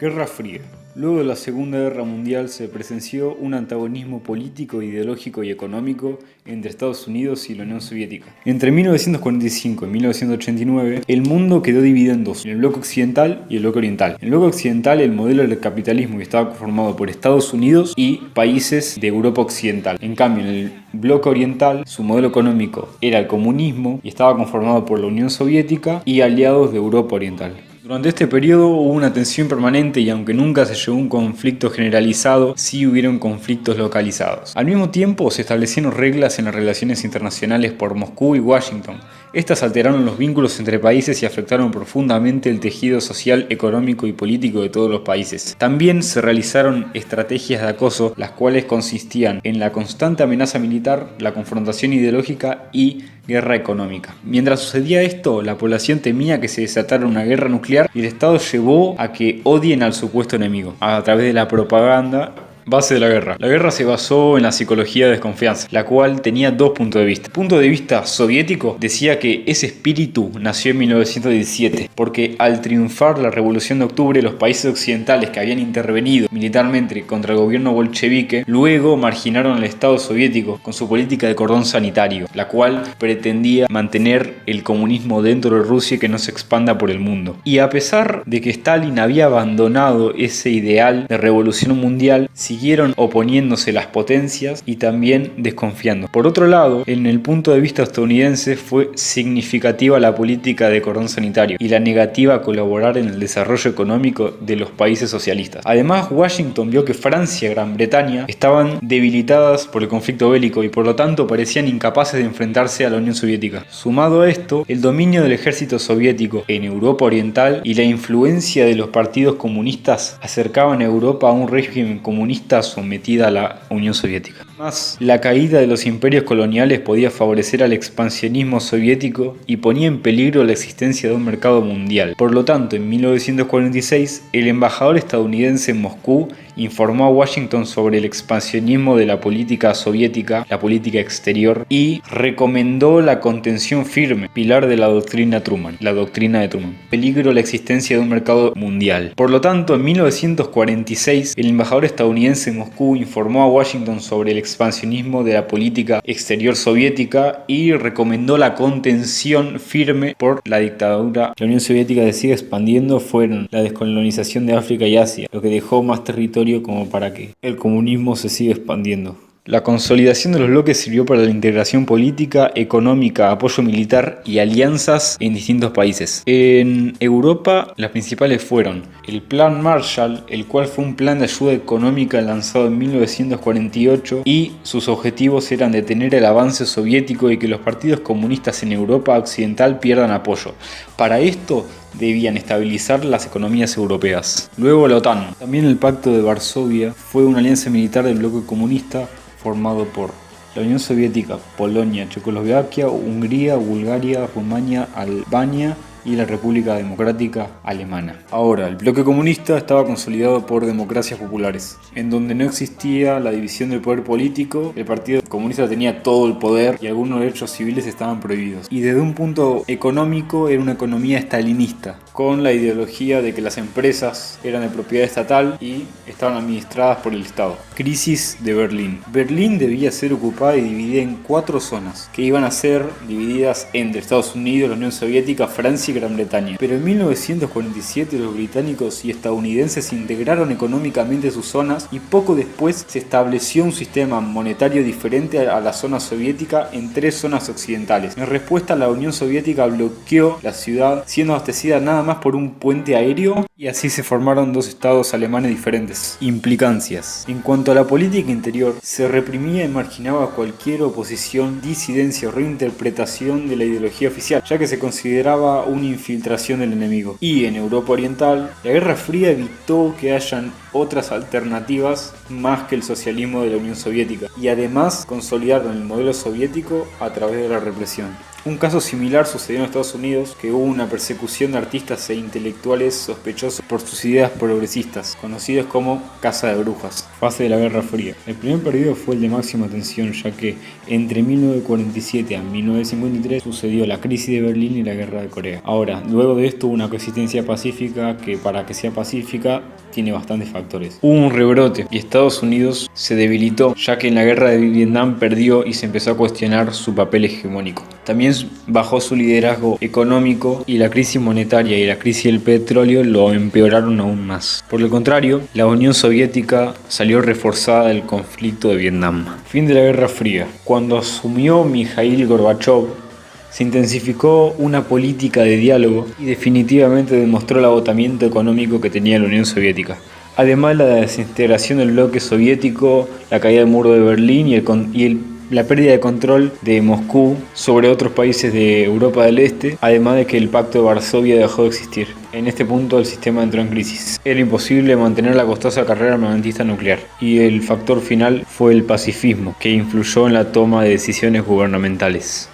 Guerra Fría. Luego de la Segunda Guerra Mundial se presenció un antagonismo político, ideológico y económico entre Estados Unidos y la Unión Soviética. Entre 1945 y 1989, el mundo quedó dividido en dos, en el bloque occidental y el bloque oriental. En el bloque occidental, el modelo del capitalismo estaba conformado por Estados Unidos y países de Europa Occidental. En cambio, en el bloque oriental, su modelo económico era el comunismo y estaba conformado por la Unión Soviética y aliados de Europa Oriental. Durante este periodo hubo una tensión permanente y aunque nunca se llegó a un conflicto generalizado, sí hubieron conflictos localizados. Al mismo tiempo se establecieron reglas en las relaciones internacionales por Moscú y Washington. Estas alteraron los vínculos entre países y afectaron profundamente el tejido social, económico y político de todos los países. También se realizaron estrategias de acoso, las cuales consistían en la constante amenaza militar, la confrontación ideológica y guerra económica. Mientras sucedía esto, la población temía que se desatara una guerra nuclear y el Estado llevó a que odien al supuesto enemigo a través de la propaganda. Base de la guerra. La guerra se basó en la psicología de desconfianza, la cual tenía dos puntos de vista. El punto de vista soviético decía que ese espíritu nació en 1917, porque al triunfar la Revolución de Octubre, los países occidentales que habían intervenido militarmente contra el gobierno bolchevique, luego marginaron al Estado soviético con su política de cordón sanitario, la cual pretendía mantener el comunismo dentro de Rusia y que no se expanda por el mundo. Y a pesar de que Stalin había abandonado ese ideal de revolución mundial, siguieron oponiéndose las potencias y también desconfiando. Por otro lado, en el punto de vista estadounidense fue significativa la política de cordón sanitario y la negativa a colaborar en el desarrollo económico de los países socialistas. Además, Washington vio que Francia y Gran Bretaña estaban debilitadas por el conflicto bélico y por lo tanto parecían incapaces de enfrentarse a la Unión Soviética. Sumado a esto, el dominio del ejército soviético en Europa Oriental y la influencia de los partidos comunistas acercaban a Europa a un régimen comunista sometida a la Unión Soviética. Más, la caída de los imperios coloniales podía favorecer al expansionismo soviético y ponía en peligro la existencia de un mercado mundial. Por lo tanto, en 1946, el embajador estadounidense en Moscú informó a Washington sobre el expansionismo de la política soviética, la política exterior, y recomendó la contención firme, pilar de la doctrina Truman, la doctrina de Truman. Peligro la existencia de un mercado mundial. Por lo tanto, en 1946, el embajador estadounidense en Moscú informó a Washington sobre el expansionismo de la política exterior soviética y recomendó la contención firme por la dictadura. La Unión Soviética se sigue expandiendo fueron la descolonización de África y Asia, lo que dejó más territorio como para que el comunismo se siga expandiendo. La consolidación de los bloques sirvió para la integración política, económica, apoyo militar y alianzas en distintos países. En Europa, las principales fueron el Plan Marshall, el cual fue un plan de ayuda económica lanzado en 1948 y sus objetivos eran detener el avance soviético y que los partidos comunistas en Europa Occidental pierdan apoyo. Para esto, debían estabilizar las economías europeas. Luego la OTAN. También el Pacto de Varsovia fue una alianza militar del bloque comunista formado por la Unión Soviética, Polonia, Checoslovaquia, Hungría, Bulgaria, Rumania, Albania y la República Democrática Alemana. Ahora, el bloque comunista estaba consolidado por democracias populares, en donde no existía la división del poder político, el Partido Comunista tenía todo el poder y algunos derechos civiles estaban prohibidos. Y desde un punto económico era una economía estalinista, con la ideología de que las empresas eran de propiedad estatal y estaban administradas por el Estado. Crisis de Berlín. Berlín debía ser ocupada y dividida en 4 zonas, que iban a ser divididas entre Estados Unidos, la Unión Soviética, Francia y Gran Bretaña. Pero en 1947 los británicos y estadounidenses integraron económicamente sus zonas y poco después se estableció un sistema monetario diferente a la zona soviética en 3 zonas occidentales. En respuesta, la Unión Soviética bloqueó la ciudad, siendo abastecida nada más por un puente aéreo, y así se formaron 2 estados alemanes diferentes. Implicancias. En cuanto a la política interior, se reprimía y marginaba cualquier oposición, disidencia o reinterpretación de la ideología oficial, ya que se consideraba una infiltración del enemigo. Y en Europa Oriental, la Guerra Fría evitó que hayan otras alternativas más que el socialismo de la Unión Soviética, y además consolidaron el modelo soviético a través de la represión. Un caso similar sucedió en Estados Unidos, que hubo una persecución de artistas e intelectuales sospechosos por sus ideas progresistas, conocidos como Casa de Brujas. Fase de la Guerra Fría. El primer periodo fue el de máxima tensión, ya que entre 1947 a 1953 sucedió la crisis de Berlín y la Guerra de Corea. Ahora, luego de esto hubo una coexistencia pacífica que, para que sea pacífica, tiene bastantes factores. Hubo un rebrote y Estados Unidos se debilitó, ya que en la guerra de Vietnam perdió y se empezó a cuestionar su papel hegemónico. También bajó su liderazgo económico y la crisis monetaria y la crisis del petróleo lo empeoraron aún más. Por el contrario, la Unión Soviética salió reforzada del conflicto de Vietnam. Fin de la Guerra Fría. Cuando asumió Mikhail Gorbachev, se intensificó una política de diálogo y definitivamente demostró el agotamiento económico que tenía la Unión Soviética. Además, la desintegración del bloque soviético, la caída del muro de Berlín y la pérdida de control de Moscú sobre otros países de Europa del Este, además de que el Pacto de Varsovia dejó de existir. En este punto el sistema entró en crisis. Era imposible mantener la costosa carrera armamentista nuclear, y el factor final fue el pacifismo, que influyó en la toma de decisiones gubernamentales.